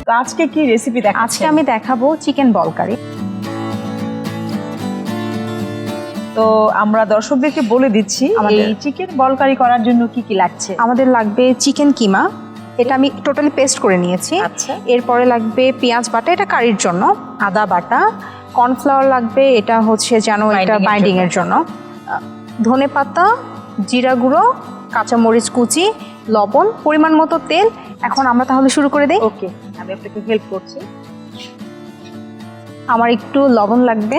তো আজকে কি রেসিপি দেখাচ্ছেন? আজকে আমি দেখাবো চিকেন বল কারি। তো আমরা দর্শকদেরকে বলে দিচ্ছি এই চিকেন বল কারি করার জন্য কি কি লাগছে। আমাদের লাগবে চিকেন কিমা, এটা আমি টোটালি পেস্ট করে নিয়েছি। আচ্ছা। এরপরে লাগবে পেঁয়াজ বাটা, এটা কারির জন্য। আদা বাটা, কর্নফ্লাওয়ার লাগবে, এটা হচ্ছে যেন এটা বাইন্ডিং এর জন্য। ধনে পাতা, জিরা গুঁড়ো, কাঁচামরিচ কুচি, লবণ, পরিমাণ মতো তেল। এখন আমরা তাহলে শুরু করে দেই। ওকে, আমি আপনাকে হেল্প করছি। আমার একটু লবণ লাগবে।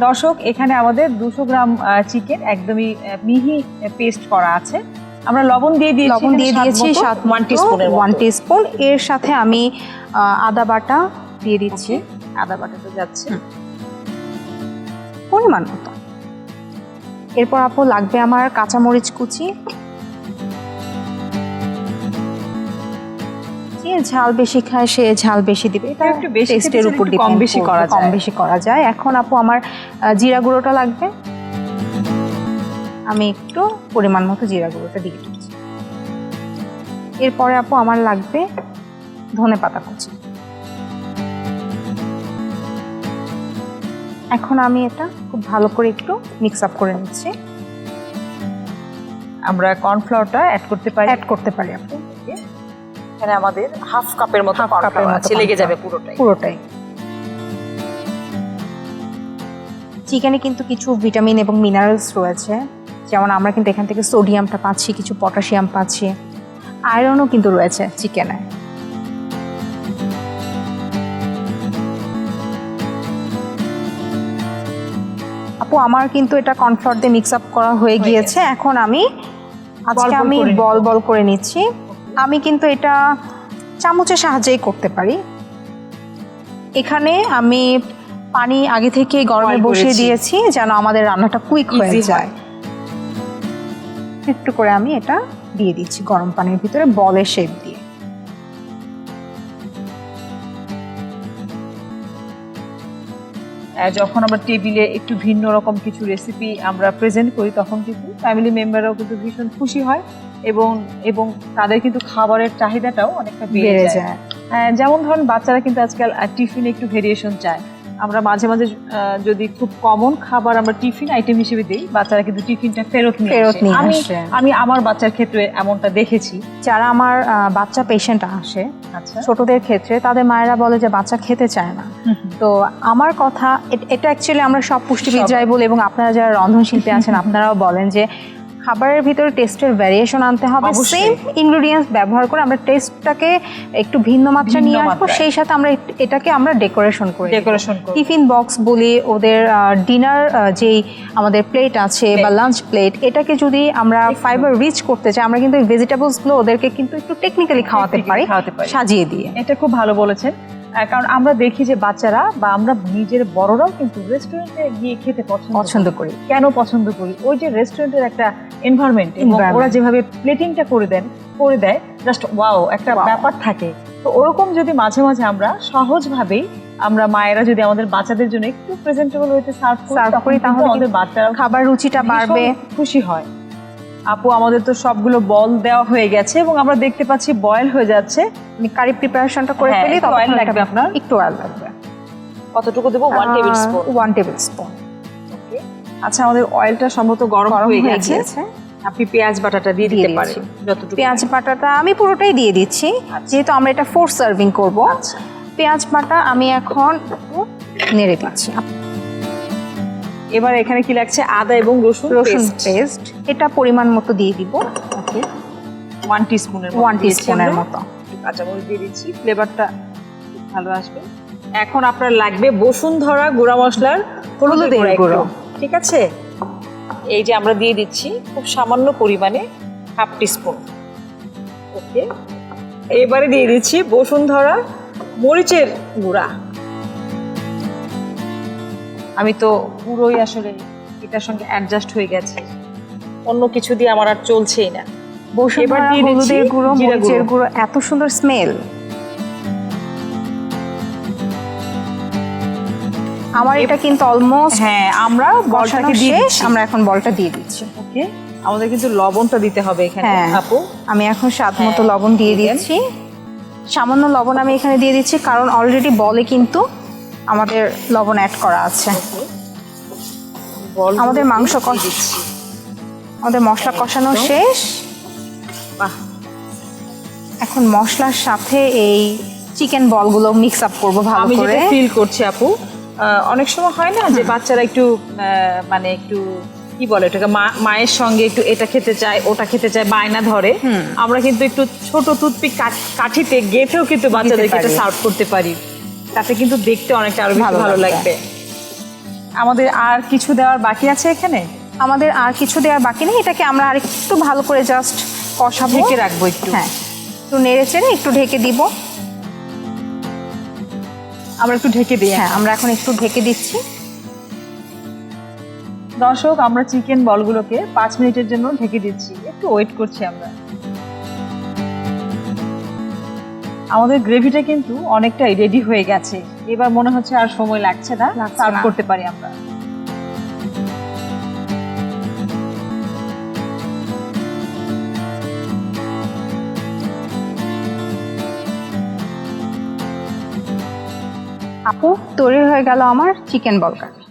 দর্শক, এখানে আমাদের 200 গ্রাম চিকেন একদমই মিহি পেস্ট করা আছে। আমরা লবণ দিয়ে দিয়েছি 1 টিস্পুন। এর সাথে আমি আদা বাটা দিয়ে দিচ্ছি। আদা বাটা তো যাচ্ছে পরিমাণ মতো। এরপর আপু লাগবে আমার কাঁচামরিচ কুচি। যে ঝাল বেশি খায় সে ঝাল বেশি দিবে, এটা একটু বেশি টেস্টের উপর কম বেশি করা যায়। এখন আপু আমার জিরা গুঁড়োটা লাগবে। আমি একটু পরিমাণ মতো জিরা গুঁড়োটা দিয়ে দিচ্ছি। এরপরে আপু আমার লাগবে ধনে পাতা কুচি। এখন আমি এটা খুব ভালো করে একটু মিক্স আপ করে নিচ্ছি। আমরা কর্নফ্লাওয়ারটা অ্যাড করতে পারি আপু। এখানে আমাদের হাফ কাপের মতো কর্নফ্লাওয়ার আছে, লেগে যাবে পুরোটাই। চিকেনে কিন্তু কিছু ভিটামিন এবং মিনারেলস রয়েছে, যেমন আমরা কিন্তু এখান থেকে সোডিয়ামটা পাচ্ছি, কিছু পটাশিয়াম পাচ্ছি, আয়রনও কিন্তু রয়েছে চিকেনে। আপু আমার কিন্তু এটা কর্নফ্লাওয়ার দিয়ে মিক্স আপ করা হয়ে গিয়েছে। এখন আমি বল বল করে নিচ্ছি। আমি কিন্তু এটা চামচের সাহায্যেই করতে পারি। এখানে আমি পানি আগে থেকে গরমে বসিয়ে দিয়েছি যেন আমাদের রান্নাটা কুইক হয়ে যায়। একটু করে আমি এটা দিয়ে দিচ্ছি গরম পানির ভিতরে বলের শেপ দিয়ে। যখন আমরা টেবিলে একটু ভিন্ন রকম কিছু রেসিপি আমরা প্রেজেন্ট করি তখন কিন্তু ফ্যামিলি মেম্বাররাও কিন্তু ভীষণ খুশি হয় এবং তাদের কিন্তু খাবারের চাহিদাটাও অনেকটা বেড়ে যায়। যেমন ধরুন বাচ্চারা কিন্তু আজকাল টিফিনে একটু ভেরিয়েশন চায়। আমরা মাঝে মাঝে যদি খুব কমন খাবার আমরা টিফিন আইটেম হিসেবে দিই, বাচ্চারা কিন্তু টিফিনটা ফেরত নিয়ে আসে। আমি আমার বাচ্চার ক্ষেত্রে এমনটা দেখেছি। যারা আমার বাচ্চা পেশেন্ট আসে, আচ্ছা, ছোটদের ক্ষেত্রে তাদের মায়েরা বলে যে বাচ্চা খেতে চায় না। তো আমার কথা, এটা অ্যাকচুয়ালি আমরা সব পুষ্টিবিদরাই বলি এবং আপনারা যারা রন্ধনশিল্পী আছেন আপনারাও বলেন যে খাবারের ভিতরে টেস্টের ভ্যারিয়েশন আনতে হবে। সেম ইনগ্রেডিয়েন্টস ব্যবহার করে আমরা টেস্টটাকে একটু ভিন্ন মাত্রা নিয়ে আসবো। সেই সাথে আমরা এটাকে আমরা ডেকোরেশন করি। টিফিন বক্স বলি, ওদের ডিনার যেই আমাদের প্লেট আছে বা লাঞ্চ প্লেট, এটাকে যদি আমরা ফাইবার রিচ করতে চাই আমরা কিন্তু ভেজিটেবলসগুলো ওদেরকে কিন্তু একটু টেকনিক্যালি খাওয়াতে পারি সাজিয়ে দিয়ে। এটা খুব ভালো বলেছেন, কারণ আমরা দেখি যে বাচ্চারা বা আমরা নিজের বড়রাও কিন্তু রেস্টুরেন্টে গিয়ে খেতে পছন্দ করি। কেন পছন্দ করি? ওই যে রেস্টুরেন্টের একটা এনভায়রনমেন্ট, ওরা যেভাবে প্লেটিংটা করে দেয়, জাস্ট ওয়াও একটা ব্যাপার থাকে। তো ওরকম যদি মাঝে মাঝে আমরা সহজভাবেই আমরা মায়েরা যদি আমাদের বাচ্চাদের জন্য একটু প্রেজেন্টেবল হইতে সার্ভ করি তাহলে আমাদের বাচ্চারা খাবার রুচিটা বাড়বে, খুশি হয়। আপু আমাদের তো সবগুলো বল দেওয়া হয়ে গেছে এবং আমরা দেখতে পাচ্ছি বয়েল হয়ে যাচ্ছে। আমি কারি প্রিপারেশনটা করে ফেলি। অয়েল লাগবে আপনার? একটু অয়েল লাগবে। কতটুকু দেব? 1 টেবিলস্পুন। ওকে, আচ্ছা, আমাদের অয়েলটা সম্ভবত গরম হয়ে গেছে। আপনি পেঁয়াজ বাটাটা দিয়ে দিতে পারেন। যতটুকু পেঁয়াজ বাটাটা আমি পুরোটাই দিয়ে দিচ্ছি, যেহেতু আমরা এটা 4 সার্ভিং করব। পেঁয়াজ বাটা আমি এখন একটু নেড়ে দিচ্ছি। এবার এখানে কি লাগছে? আদা এবং রসুন পেস্ট, এটা পরিমাণ মতো দিয়ে দিব। ওকে, 1 টিস্পুনের মতো কাঁচামরিচ দিয়ে দিচ্ছি, ফ্লেভারটা ভালো আসবে। এখন আপনার লাগবে বসুন্ধরা গুঁড়া মশলার হলুদের গুঁড়ো, ঠিক আছে? এই যে আমরা দিয়ে দিচ্ছি খুব সামান্য পরিমাণে, 1/2 টিস্পুন। ওকে, এবারে দিয়ে দিচ্ছি বসুন্ধরা মরিচের গুঁড়া। আমি তো পুরোই আসলে এটার সঙ্গে অ্যাডজাস্ট হয়ে গেছে, অন্য কিছু দিয়ে আমার আর চলছেই না। এবার দিয়ে দিচ্ছি মরিচের গুঁড়ো, এত সুন্দর স্মেল। আমার এটা কিন্তু অলমোস্ট, আমরা বলটাকে দিয়ে দিচ্ছি। আমরা এখন বলটা দিয়ে দিচ্ছি। ওকে, আমাদের কিন্তু লবণটা দিতে হবে এখানে হ্যাঁ আপু। আমি এখন স্বাদ মতো লবণ দিয়ে দিচ্ছি। সামান্য লবণ আমি এখানে দিয়ে দিচ্ছি, কারণ অলরেডি বলে কিন্তু আমাদের লবণ অ্যাড করা আছে। আমাদের মাংস আমাদের মশলা কষানো শেষ। বাহ, এখন মশলার সাথে এই চিকেন বলগুলো মিক্স আপ করবো ভালো আমি করে। যেটা ফিল করছি আপু, অনেক সময় হয় না যে বাচ্চারা একটু মানে একটু কি বলে ওটাকে, মায়ের সঙ্গে একটু এটা খেতে চায় ওটা খেতে চায়, বায়না ধরে। আমরা কিন্তু একটু ছোট টুথপিক কাঠিতে গেঁথেও কিন্তু বাচ্চাদেরকে এটা সার্ভ করতে পারি, তাতে কিন্তু দেখতে অনেকটা আরো বেশি ভালো লাগবে। আমাদের আর কিছু দেওয়ার বাকি আছে এখানে? আমাদের আর কিছু দেওয়ার বাকি নেই, এটাকে আমরা আর একটু ভালো করে জাস্ট কষাবো, ঢেকে রাখবো একটু। হ্যাঁ, একটু নেড়ে চেড়ে একটু ঢেকে দিব। আমরা একটু ঢেকে দিই। হ্যাঁ, আমরা এখন একটু ঢেকে দিচ্ছি। দর্শক, আমরা চিকেন বলগুলোকে 5 মিনিটের জন্য ঢেকে দিচ্ছি, একটু ওয়েট করছি আমরা। আমাদের গ্রেভিটা কিন্তু অনেকটাই রেডি হয়ে গেছে, এবার মনে হচ্ছে আর সময় লাগছে না, সার্ভ করতে পারি আমরা। আপু, তৈরি হয়ে গেল আমার চিকেন বল কারি।